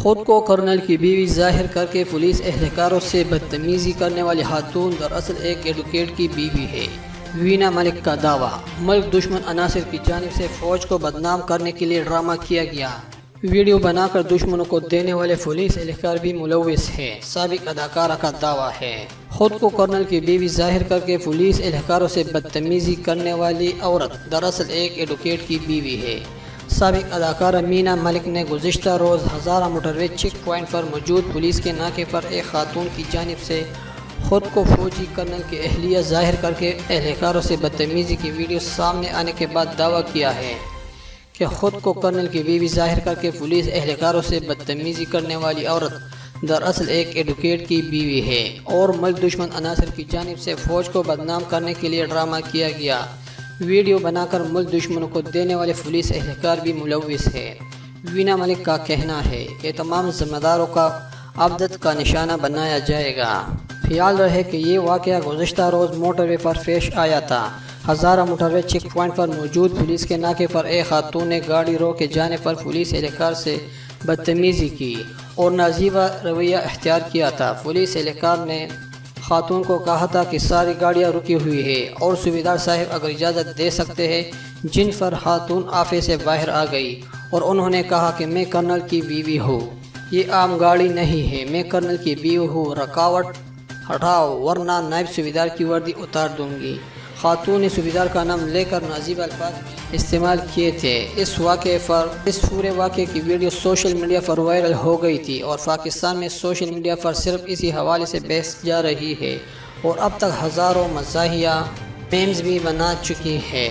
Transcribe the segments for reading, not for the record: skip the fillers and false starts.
خود کو کرنل کی بیوی ظاہر کر کے پولیس اہلکاروں سے بدتمیزی کرنے والی خاتون دراصل ایک ایڈوکیٹ کی بیوی ہے۔ وینا ملک کا دعویٰ، ملک دشمن عناصر کی جانب سے فوج کو بدنام کرنے کے لیے ڈرامہ کیا گیا۔ ویڈیو بنا کر دشمنوں کو دینے والے پولیس اہلکار بھی ملوث ہے۔ سابق اداکارہ کا دعویٰ ہے خود کو کرنل کی بیوی ظاہر کر کے پولیس اہلکاروں سے بدتمیزی کرنے والی عورت دراصل ایک ایڈوکیٹ کی بیوی ہے۔ سابق اداکارہ مینا ملک نے گزشتہ روز ہزارہ موٹروے چیک پوائنٹ پر موجود پولیس کے ناکے پر ایک خاتون کی جانب سے خود کو فوجی کرنل کی اہلیہ ظاہر کر کے اہلکاروں سے بدتمیزی کی ویڈیو سامنے آنے کے بعد دعویٰ کیا ہے کہ خود کو کرنل کی بیوی ظاہر کر کے پولیس اہلکاروں سے بدتمیزی کرنے والی عورت دراصل ایک ایڈوکیٹ کی بیوی ہے اور ملک دشمن عناصر کی جانب سے فوج کو بدنام کرنے کے لیے ڈرامہ کیا گیا۔ ویڈیو بنا کر ملک دشمنوں کو دینے والے پولیس اہلکار بھی ملوث ہے۔ وینا ملک کا کہنا ہے کہ تمام ذمہ داروں کا عبدت کا نشانہ بنایا جائے گا۔ خیال رہے کہ یہ واقعہ گزشتہ روز موٹروے پر پیش آیا تھا۔ ہزارہ موٹروے چیک پوائنٹ پر موجود پولیس کے ناکے پر ایک خاتون نے گاڑی روکے جانے پر پولیس اہلکار سے بدتمیزی کی اور نازیبہ رویہ اختیار کیا تھا۔ پولیس اہلکار نے خاتون کو کہا تھا کہ ساری گاڑیاں رکی ہوئی ہے اور صوبیدار صاحب اگر اجازت دے سکتے ہیں، جن پر خاتون آفے سے باہر آ گئی اور انہوں نے کہا کہ میں کرنل کی بیوی ہوں، یہ عام گاڑی نہیں ہے، میں کرنل کی بیوی ہوں، رکاوٹ ہٹاؤ ورنہ نائب صوبیدار کی وردی اتار دوں گی۔ خاتون نے صوبیدار کا نام لے کر نازیبہ الفاظ استعمال کیے تھے۔ اس پورے واقعے کی ویڈیو سوشل میڈیا پر وائرل ہو گئی تھی اور پاکستان میں سوشل میڈیا پر صرف اسی حوالے سے بحث جا رہی ہے اور اب تک ہزاروں مزاحیہ میمز بھی بنا چکی ہے،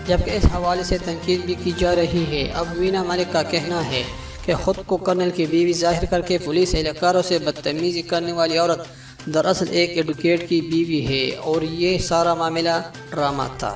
جبکہ اس حوالے سے تنقید بھی کی جا رہی ہے۔ اب وینا ملک کا کہنا ہے کہ خود کو کرنل کی بیوی ظاہر کر کے پولیس اہلکاروں سے بدتمیزی کرنے والی عورت دراصل ایک ایڈوکیٹ کی بیوی ہے اور یہ سارا معاملہ ڈرامہ تھا۔